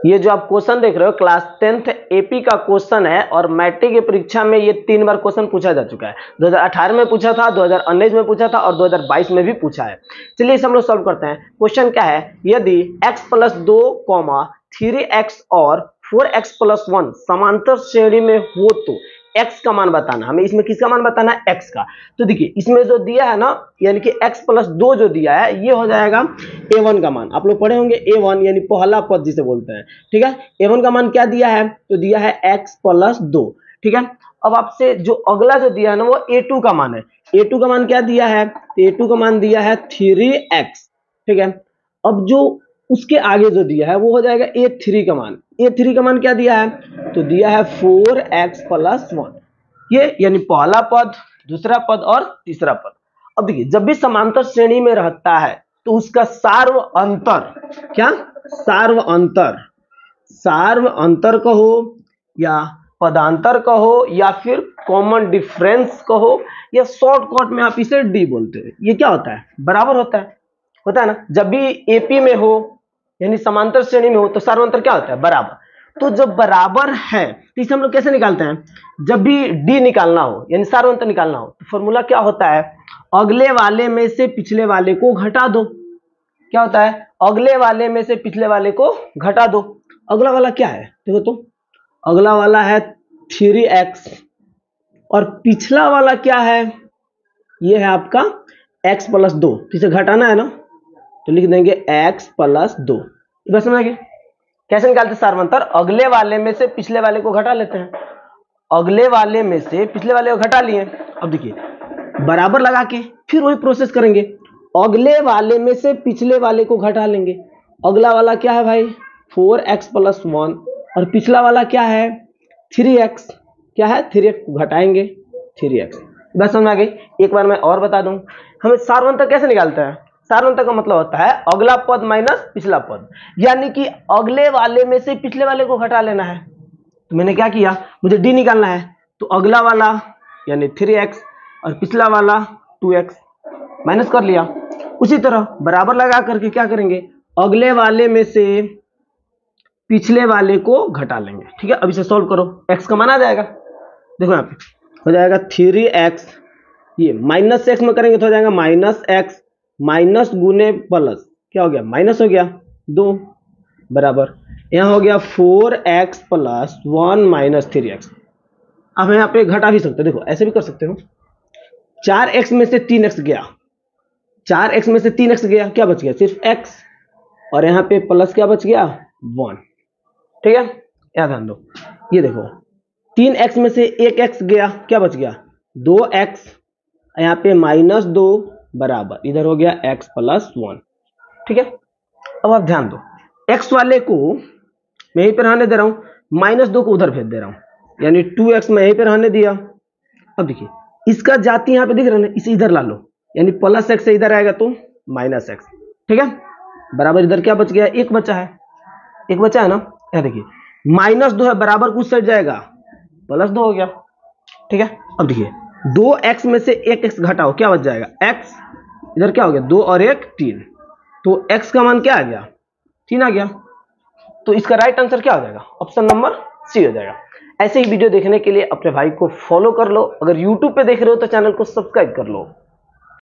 ये जो आप क्वेश्चन देख रहे हो क्लास 10th एपी का क्वेश्चन है और मैट्रिक की परीक्षा में ये 3 बार क्वेश्चन पूछा जा चुका है। 2018 में पूछा था, 2019 में पूछा था और 2022 में भी पूछा है। चलिए इसे हम लोग सॉल्व करते हैं। क्वेश्चन क्या है, यदि x + 2, 3x और 4x + 1 समांतर श्रेणी में हो तो x का मान बताना। हमें इसमें किसका मान बताना है, x का। तो देखिए इसमें जो दिया है ना, यानी कि x + 2 जो दिया है ये हो जाएगा a1 का मान। आप लोग पढ़े होंगे a1 यानी पहला पद जिसे बोलते हैं, ठीक है। a1 का मान क्या दिया है, तो दिया है x + 2, ठीक है। अब आपसे जो अगला जो दिया है ना वो a2 का मान है। a2 का मान क्या दिया है, a2 का मान दिया है 3x, ठीक है। अब जो उसके आगे जो दिया है वो हो जाएगा a3 का मान। a3 का मान क्या दिया है, तो दिया है 4x + 1, ये यानी पहला पद, दूसरा पद और तीसरा पद। अब देखिए जब भी समांतर श्रेणी में रहता है तो उसका सार्व अंतर, क्या सार्व अंतर कहो या पदांतर कहो या फिर कॉमन डिफरेंस कहो या शॉर्टकट में आप इसे डी बोलते हो, ये क्या होता है, बराबर होता है ना। जब भी एपी में हो यानी समांतर श्रेणी में हो तो सार्व अंतर क्या होता है, बराबर। तो जब बराबर है तो इसे हम लोग कैसे निकालते हैं, जब भी डी निकालना हो यानी सार्व अंतर निकालना हो तो फॉर्मूला क्या होता है, अगले वाले में से पिछले वाले को घटा दो। क्या होता है, अगले वाले में से पिछले वाले को घटा दो। अगला वाला क्या है, देखो तो अगला वाला है 3x और पिछला वाला क्या है, ये है आपका x + 2। इसे घटाना है ना तो लिख देंगे x + 2। बस समझ गए कैसे निकालते सार्व अंतर, अगले वाले में से पिछले वाले को घटा लेते हैं। अगले वाले में से पिछले वाले को घटा लिए। अब देखिए बराबर लगा के फिर वही प्रोसेस करेंगे, अगले वाले में से पिछले वाले को घटा लेंगे। अगला वाला क्या है भाई, 4x + 1 और पिछला वाला क्या है 3x, क्या है 3x, घटाएंगे 3x। बस समझ आ गई। एक बार मैं और बता दूं, हमें सार्व अंतर कैसे निकालते हैं, सार्व अंतर का मतलब होता है अगला पद माइनस पिछला पद, यानी कि अगले वाले में से पिछले वाले को घटा लेना है। तो मैंने क्या किया, मुझे डी निकालना है तो अगला वाला यानी 3x और पिछला वाला 2x माइनस कर लिया। उसी तरह बराबर लगा करके क्या करेंगे, अगले वाले में से पिछले वाले को घटा लेंगे, ठीक है। अब इसे सॉल्व करो, x का मान आ जाएगा, देखो यहाँ पे हो जाएगा 3x, ये माइनस x में करेंगे तो हो जाएगा -x, माइनस गुने प्लस क्या हो गया, माइनस हो गया 2 बराबर, यहाँ हो गया 4x + 1 - 3x। अब यहाँ पे घटा भी सकते हो, देखो ऐसे भी कर सकते हो। 4x में से 3x गया, 4x में से 3x गया, क्या बच गया सिर्फ x, और यहाँ पे प्लस क्या बच गया 1, ठीक है। यहाँ ध्यान दो, ये देखो 3x में से 1x गया, क्या बच गया 2x, यहाँ पे -2 बराबर, इधर हो गया x + 1, ठीक है। अब आप ध्यान दो, x वाले को मैं यहीं पे रहने दे रहा हूं, -2 को उधर भेज दे रहा हूं, यानी 2x मैं यहीं पे रहने दिया। अब देखिए इसका जाति यहाँ पे दिख रहा है ना, इसे इधर ला लो, यानी +x से इधर आएगा तो -x, ठीक है बराबर। इधर क्या बच गया, एक बचा है, एक बचा है ना। यहाँ देखिए -2 है बराबर कुछ साइड जाएगा, +2 हो गया, ठीक है। अब देखिए 2x में से 1x घटाओ, क्या बच जाएगा x, इधर क्या हो गया 2 और 1 3, तो x का मान क्या आ गया 3 आ गया। तो इसका राइट आंसर क्या हो जाएगा, ऑप्शन नंबर सी हो जाएगा। ऐसे ही वीडियो देखने के लिए अपने भाई को फॉलो कर लो, अगर यूट्यूब पे देख रहे हो तो चैनल को सब्सक्राइब कर लो।